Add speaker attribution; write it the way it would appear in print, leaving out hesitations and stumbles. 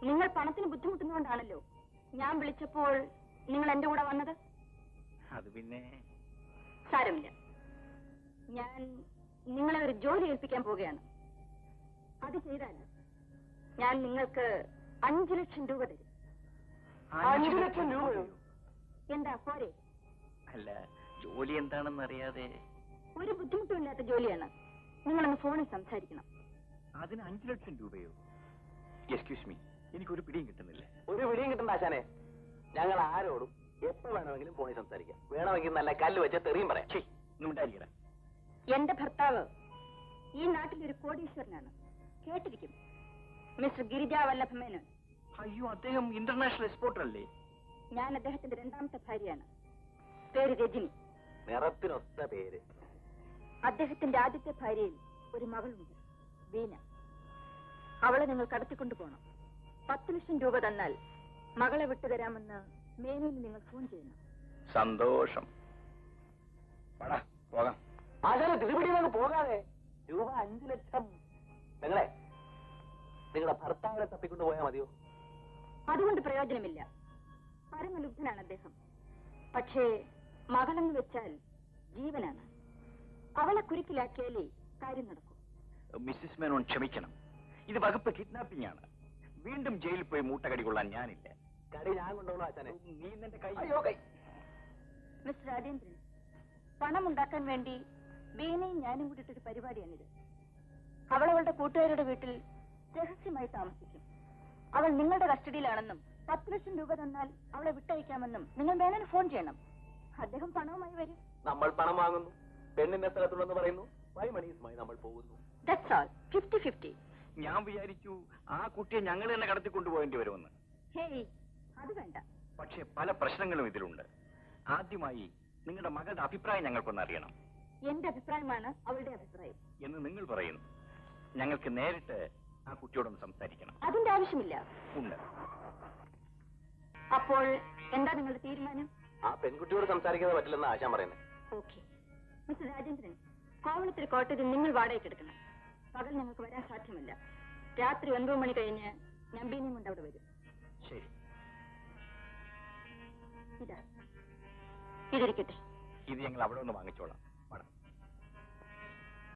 Speaker 1: നിങ്ങൾ പണത്തിന് ബുദ്ധിമുട്ടുന്നതുകൊണ്ടാണല്ലോ ഞാൻ വിളിച്ചപ്പോൾ നിങ്ങൾ എന്റെ കൂടെ വന്നത്.
Speaker 2: അത് പിന്നെ
Speaker 1: സാരമില്ല. ഞാൻ നിങ്ങളെ ഒരു ജോലി ഏൽപ്പിക്കാൻ പോവുകയാണ്. അത് ചെയ്താൽ ഞാൻ നിങ്ങൾക്ക് 5 ലക്ഷം രൂപ തരും.
Speaker 2: 5 ലക്ഷം രൂപയോ?
Speaker 1: എന്താ പോരെ?
Speaker 2: അല്ല, ജോലി എന്താണെന്ന് അറിയാതെ.
Speaker 1: ഒരു ബുദ്ധിമുട്ടുമില്ലാത്ത ജോലിയാണ്. നിങ്ങളൊന്ന് ഫോണിൽ സംസാരിക്കണം.
Speaker 2: അതിന് 5 ലക്ഷം രൂപയോ? എക്സ്ക്യൂസ് മീ, എനിക്കൊരു പിടിയും കിട്ടുന്നില്ല.
Speaker 3: ഒരു പിടിയും കിട്ടണ്ട ആശാനെ. ഞങ്ങൾ ആരോടും എപ്പോ വേണമെങ്കിലും ഫോണിൽ സംസാരിക്കാം. വേണമെങ്കിൽ നല്ല കല്ല് വെച്ച് തെറിയും പറയാം.
Speaker 1: എന്റെ ഭർത്താവ് ഈ നാട്ടിലൊരു കോടീശ്വരനാണ്. കേട്ടിരിക്കും, മിസ്റ്റർ ഗിരിജാ വല്ലഭമേനോൻ.
Speaker 2: അയ്യോ, അദ്ദേഹം ഇന്റർനാഷണൽ എക്സ്പോർട്ടർ അല്ലേ?
Speaker 1: ഞാൻ അദ്ദേഹത്തിന്റെ 2ാമത്തെ ഭാര്യയാണ്. പേര് രജനി.
Speaker 3: നിറത്തിനൊത്ത പേര്.
Speaker 1: അദ്ദേഹത്തിന്റെ ആദ്യത്തെ ഭാര്യയിൽ ഒരു മകളുണ്ട്, വീന. അവളെ നിങ്ങൾ കടത്തിക്കൊണ്ടു പോകണം. 10 ലക്ഷം രൂപ തന്നാൽ മകളെ വിട്ടുതരാമെന്ന് മേനോന് നിങ്ങൾ ഫോൺ ചെയ്യണം.
Speaker 2: സന്തോഷം. പോകാം.
Speaker 3: ആശാനെ തിരുപിടി പോകാതെ. രൂപ 5 ലക്ഷം. നിങ്ങളുടെ ഭർത്താവിനെ തപ്പിക്കൊണ്ട് പോയാൽ മതിയോ?
Speaker 1: അതുകൊണ്ട് പ്രയോജനമില്ല. പരമലുബ്ധനാണ് അദ്ദേഹം. പക്ഷേ മകളെന്ന് വെച്ചാൽ ജീവനാണ്. അവളെ കുരുക്കിലാക്കിയാലേ കാര്യം നടക്കും.
Speaker 2: മിസ്സിസ് മേനോൻ ക്ഷമിക്കണം. ഇത് വകുപ്പ് കിഡ്നാപ്പിംഗ് ആണ്. വീണ്ടും ജയിലിൽ പോയി മൂട്ടകടി കൊള്ളാൻ ഞാനില്ല.
Speaker 3: കടി ഞാൻ കൊണ്ടോളൂ ആശാനെ.
Speaker 2: നീ നിന്റെ കൈ.
Speaker 1: മിസ്റ്റർ രാജേന്ദ്രൻ, പണം ഉണ്ടാക്കാൻ വേണ്ടി വീണയും ഞാനും കൂടിയിട്ടൊരു പരിപാടിയാണിത്. അവളവളുടെ കൂട്ടുകാരുടെ വീട്ടിൽ രഹസ്യമായി താമസിക്കും. അവൾ നിങ്ങളുടെ കസ്റ്റഡിയിലാണെന്നും 10 ലക്ഷം രൂപ തന്നാൽ അവളെ വിട്ടയക്കാമെന്നും നിങ്ങൾ മേനോന് ഫോൺ ചെയ്യണം. അദ്ദേഹം പണവുമായി വരും.
Speaker 3: നമ്മൾ പണം വാങ്ങുന്നു, പെണ്ണിന്റെ സ്ഥലത്തുണ്ടെന്ന് പറയുന്നു, 5 മണീസുമായി നമ്മൾ പോകുന്നു.
Speaker 1: That's all. 50-50.
Speaker 2: ഞാൻ വിചാരിച്ചു ആ കുട്ടിയെ ഞങ്ങൾ തന്നെ കടത്തിക്കൊണ്ടുപോകേണ്ടി വരുമെന്ന്.
Speaker 1: ഹേയ്, അത് വേണ്ട.
Speaker 2: പക്ഷെ പല പ്രശ്നങ്ങളും ഇതിലുണ്ട്. ആദ്യമായി നിങ്ങളുടെ മകളുടെ അഭിപ്രായം ഞങ്ങൾക്കൊന്ന് അറിയണം.
Speaker 1: എന്റെ അഭിപ്രായമാണ് അവളുടെ അഭിപ്രായം
Speaker 2: എന്ന് നിങ്ങൾ പറയുന്നു. ഞങ്ങൾക്ക് നേരിട്ട് ആ കുട്ടിയോടൊന്ന് സംസാരിക്കണം.
Speaker 1: അതിന്റെ ആവശ്യമില്ല.
Speaker 2: ഉണ്ട്.
Speaker 1: അപ്പോൾ എന്താ നിങ്ങളുടെ തീരുമാനം?
Speaker 3: ആ പെൺകുട്ടിയോട് സംസാരിക്കാതെ പറ്റില്ലെന്ന് ആശാൻ പറയുന്നത്.
Speaker 1: ഓക്കെ. മിസ്റ്റർ രാജേന്ദ്രൻ, കോവളത്തിൽ കോട്ടയത്തിൽ നിങ്ങൾ വാടകയ്ക്ക് എടുക്കണം. പകൽ ഞങ്ങൾക്ക് വരാൻ സാധ്യമല്ല. രാത്രി 9 മണി കഴിഞ്ഞ് ഞാൻ ബീനിയും കൊണ്ട് അവിടെ വരും.
Speaker 2: ശരി.
Speaker 1: ഇതിരിക്കട്ടെ.
Speaker 2: ഇത് ഞങ്ങൾ അവിടെ ഒന്ന് വാങ്ങിച്ചോളാം.